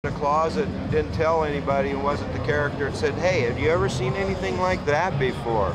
in a closet, didn't tell anybody, and wasn't the character, and said, hey, have you ever seen anything like that before?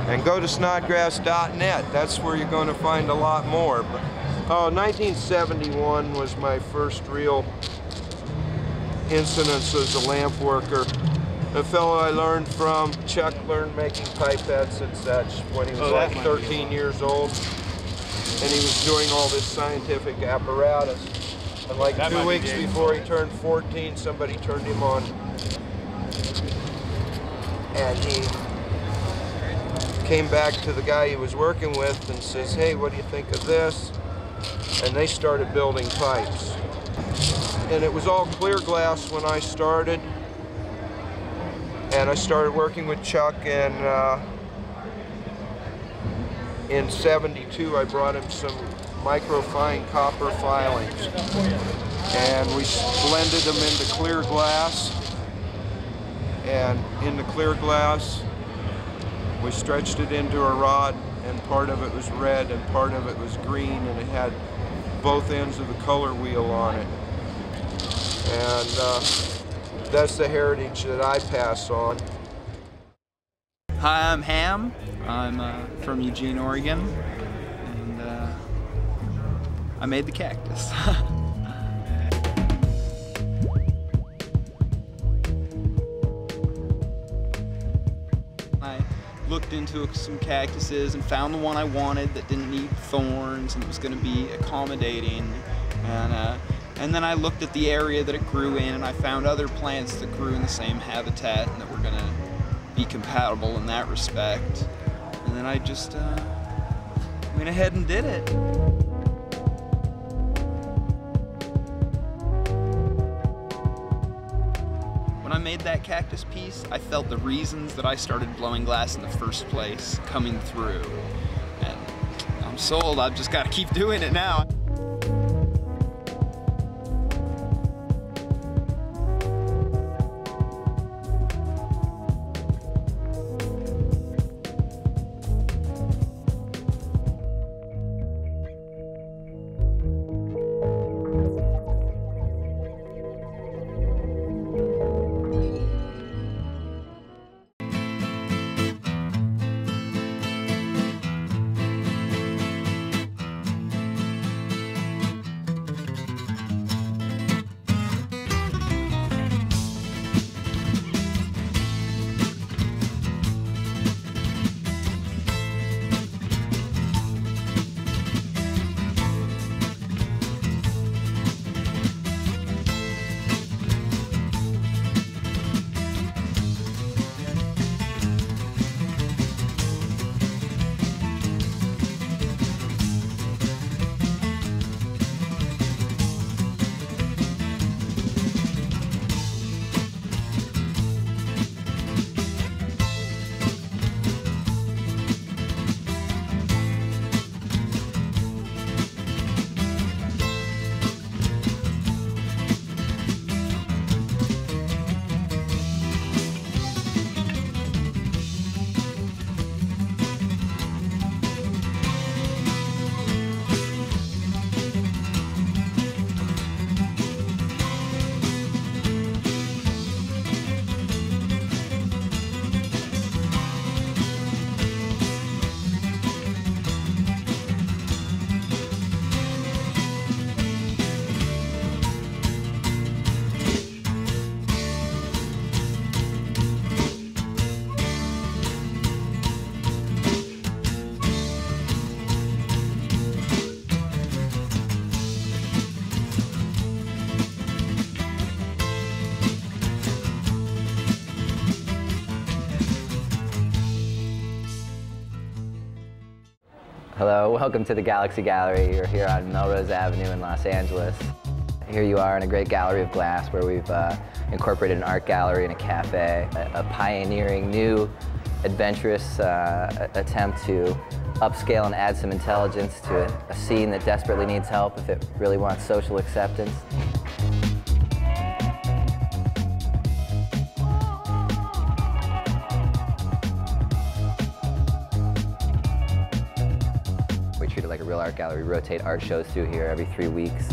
And go to snodgrass.net. That's where you're going to find a lot more. But, 1971 was my first real incidence as a lamp worker. A fellow I learned from, Chuck, learned making pipettes and such when he was like 13 years old. And he was doing all this scientific apparatus. And like 2 weeks before he turned 14, somebody turned him on. And he came back to the guy he was working with and says, hey, what do you think of this? And they started building pipes. And it was all clear glass when I started. And I started working with Chuck, and in '72 I brought him some microfine copper filings. And we blended them into clear glass. And in the clear glass, we stretched it into a rod, and part of it was red and part of it was green, and it had both ends of the color wheel on it. And that's the heritage that I pass on. Hi, I'm Ham. I'm from Eugene, Oregon, and I made the cactus. I looked into some cactuses and found the one I wanted that didn't need thorns and it was going to be accommodating. And then I looked at the area that it grew in, and I found other plants that grew in the same habitat and that were going to be compatible in that respect. And then I just went ahead and did it. When I made that cactus piece, I felt the reasons that I started blowing glass in the first place coming through. And I'm sold. I've just got to keep doing it now. Hello, welcome to the Galaxy Gallery. You're here on Melrose Avenue in Los Angeles. Here you are in a great gallery of glass where we've incorporated an art gallery and a cafe, a pioneering, new, adventurous attempt to upscale and add some intelligence to a scene that desperately needs help if it really wants social acceptance. We treat it like a real art gallery. We rotate art shows through here every 3 weeks.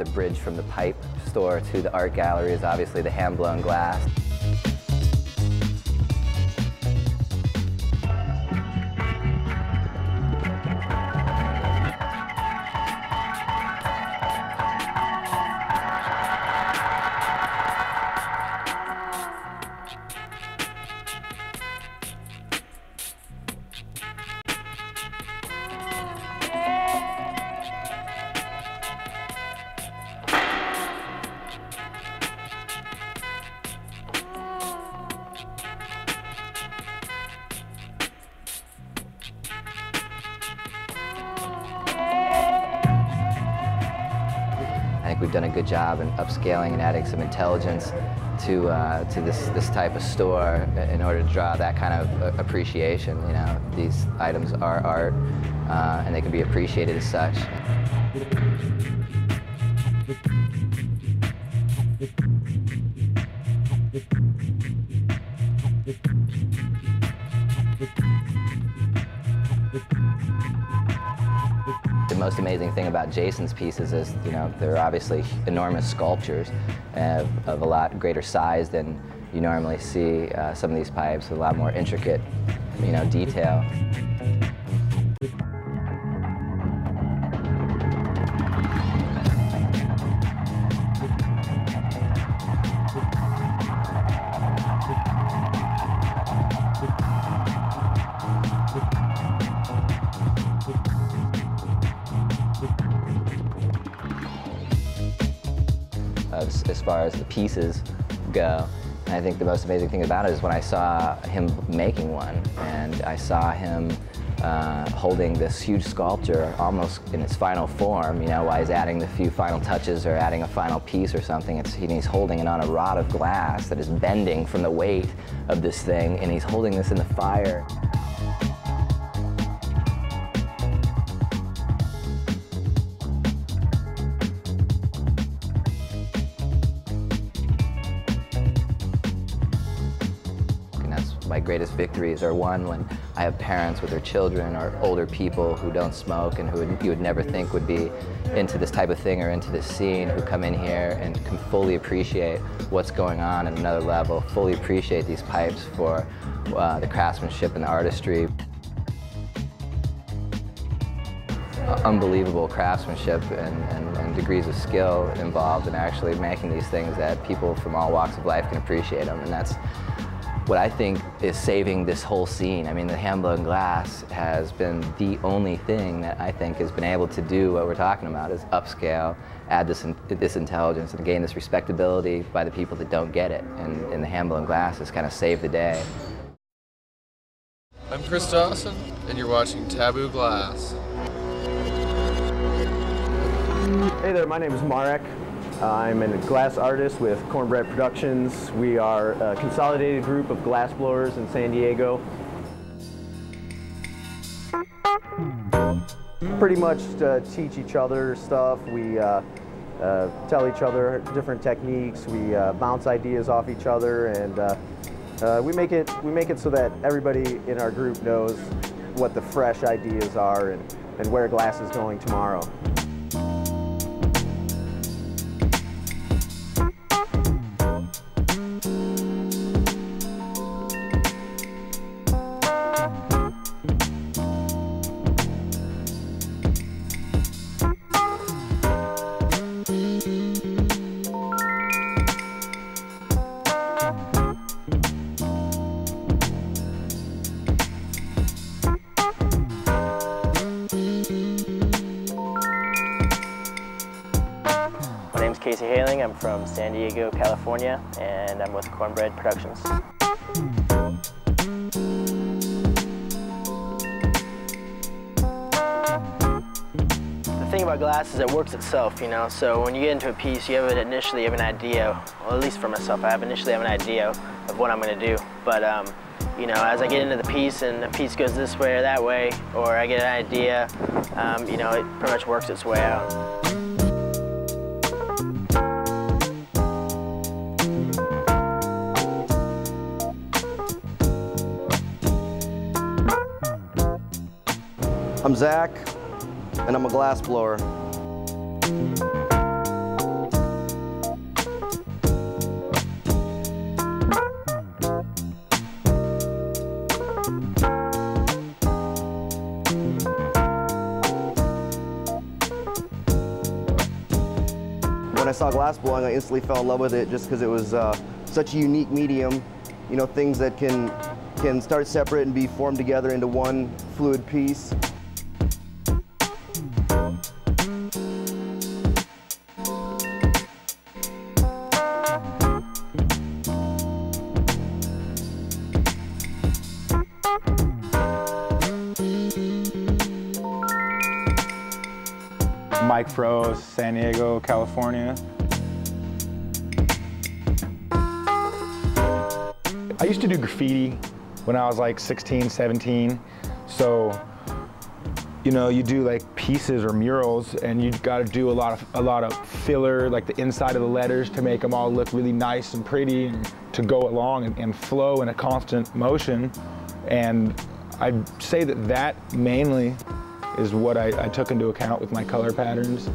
the bridge from the pipe store to the art gallery is obviously the hand-blown glass. I think we've done a good job in upscaling and adding some intelligence to this type of store in order to draw that kind of appreciation. You know, these items are art, and they can be appreciated as such. The most amazing thing about Jason's pieces is, you know, they're obviously enormous sculptures of a lot greater size than you normally see. Some of these pipes with a lot more intricate, you know, detail. As far as the pieces go. And I think the most amazing thing about it is when I saw him making one, and I saw him holding this huge sculpture almost in its final form, you know, while he's adding the few final touches or adding a final piece or something. He's holding it on a rod of glass that is bending from the weight of this thing, and he's holding this in the fire. My greatest victories are one when I have parents with their children or older people who don't smoke and who you would never think would be into this type of thing or into this scene, who come in here and can fully appreciate what's going on at another level, fully appreciate these pipes for the craftsmanship and the artistry. Unbelievable craftsmanship and degrees of skill involved in actually making these things that people from all walks of life can appreciate them, and that's what I think is saving this whole scene. I mean, the hand-blown glass has been the only thing that I think has been able to do what we're talking about, is upscale, add this intelligence, and gain this respectability by the people that don't get it. And the hand-blown glass has kind of saved the day. I'm Chris Dawson, and you're watching Taboo Glass. Hey there, my name is Marek. I'm a glass artist with Cornbread Productions. We are a consolidated group of glass blowers in San Diego. Pretty much teach each other stuff. We tell each other different techniques. We bounce ideas off each other, and we make it so that everybody in our group knows what the fresh ideas are and where glass is going tomorrow. My name's Casey Haling. I'm from San Diego, California, and I'm with Cornbread Productions. The thing about glass is it works itself, you know, so when you get into a piece, you initially have an idea, well, at least for myself, I initially have an idea of what I'm going to do, but you know, as I get into the piece and the piece goes this way or that way, or I get an idea, you know, it pretty much works its way out. I'm Zach, and I'm a glass blower. when I saw glass blowing, I instantly fell in love with it just because it was such a unique medium. You know, things that can start separate and be formed together into one fluid piece. Mike Fro, San Diego, California. I used to do graffiti when I was like 16, 17. So, you know, you do like pieces or murals and you got to do a lot of filler, like the inside of the letters to make them all look really nice and pretty and to go along and flow in a constant motion. And I'd say that mainly is what I took into account with my color patterns.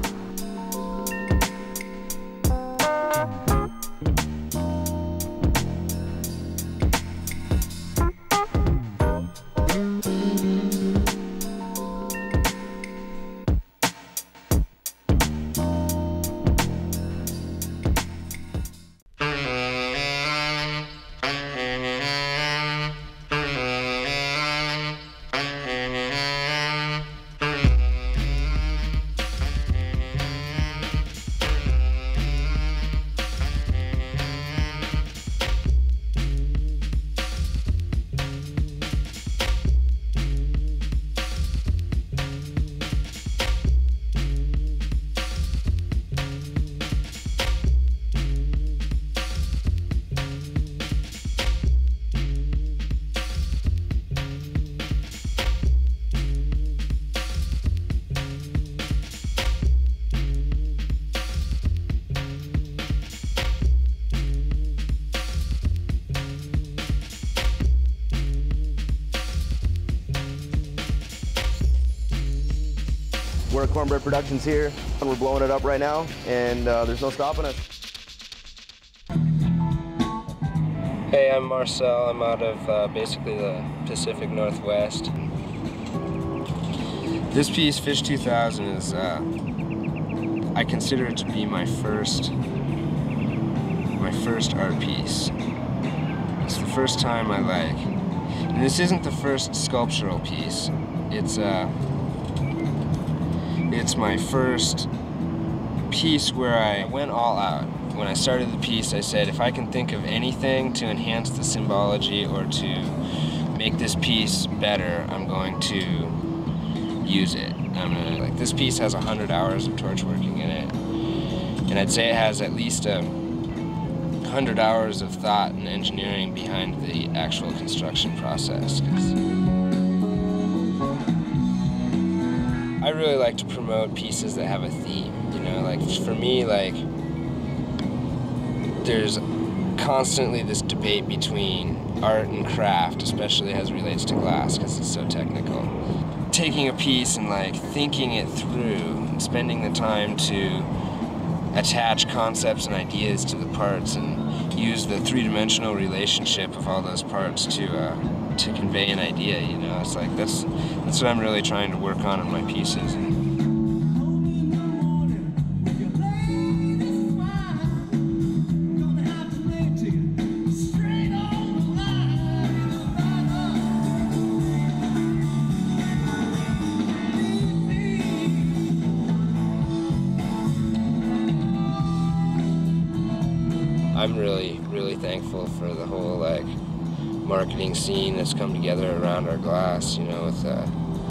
We're at Cornbread Productions here, and we're blowing it up right now, and there's no stopping us. Hey, I'm Marcel. I'm out of basically the Pacific Northwest. This piece, Fish 2000, is, I consider it to be my first art piece. It's the first time I and this isn't the first sculptural piece. It's my first piece where I went all out. When I started the piece, I said, if I can think of anything to enhance the symbology or to make this piece better, I'm going to use it. This piece has 100 hours of torch working in it. And I'd say it has at least 100 hours of thought and engineering behind the actual construction process. I really like to promote pieces that have a theme, you know, like for me, like there's constantly this debate between art and craft, especially as it relates to glass because it's so technical. Taking a piece and like thinking it through and spending the time to attach concepts and ideas to the parts and use the three-dimensional relationship of all those parts to convey an idea, you know. It's like that's what I'm really trying to work on in my pieces. I'm really thankful for the whole like marketing scene that's come together around our glass, you know, with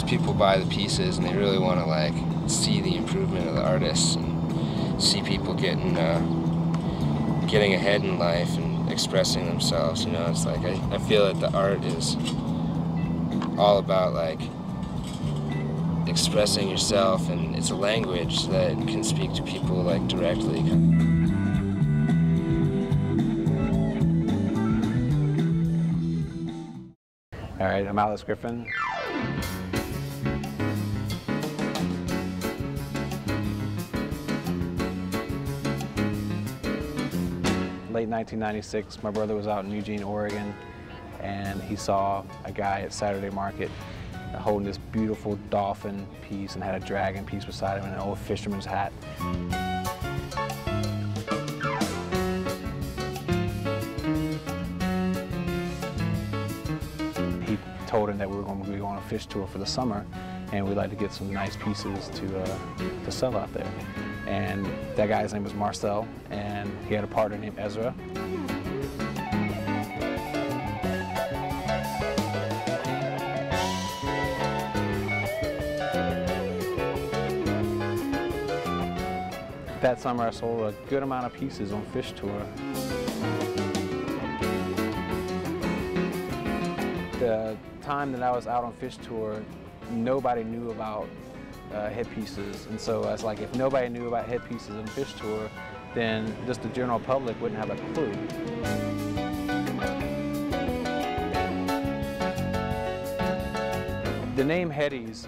people buy the pieces and they really want to like see the improvement of the artists and see people getting ahead in life and expressing themselves, you know. It's like I feel that the art is all about like expressing yourself, and it's a language that can speak to people like directly. All right, I'm Alex Griffin. Late 1996, my brother was out in Eugene, Oregon, and he saw a guy at Saturday Market holding this beautiful dolphin piece and had a dragon piece beside him and an old fisherman's hat. told him that we were going to be on a fish tour for the summer, and we'd like to get some nice pieces to sell out there. And that guy's name was Marcel, and he had a partner named Ezra. That summer I sold a good amount of pieces on Fish Tour. The time that I was out on Fish Tour, nobody knew about headpieces, and so I was like, if nobody knew about headpieces on Fish Tour, then just the general public wouldn't have a clue. The name Headies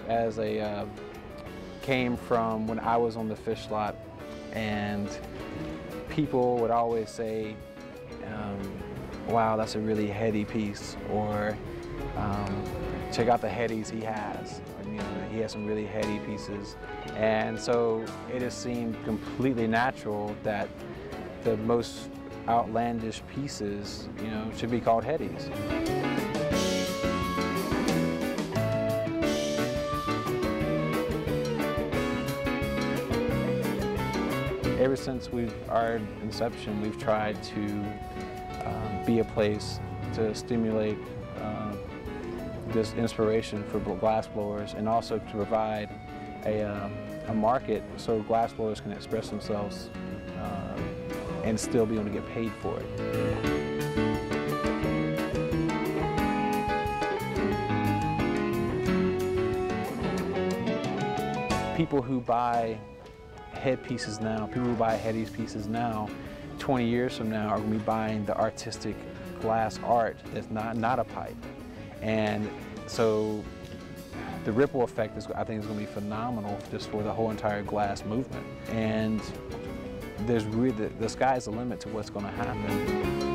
came from when I was on the fish lot, and people would always say, wow, that's a really heady piece, or check out the headies he has. Or, you know, he has some really heady pieces. And so it just seemed completely natural that the most outlandish pieces, you know, should be called headies. Ever since our inception, we've tried to be a place to stimulate this inspiration for glass blowers, and also to provide a market so glass blowers can express themselves and still be able to get paid for it. People who buy headpieces now, people who buy Headies pieces now, 20 years from now are going to be buying the artistic glass art that's not a pipe. And so the ripple effect I think is going to be phenomenal just for the whole entire glass movement. And there's really, the sky's the limit to what's going to happen.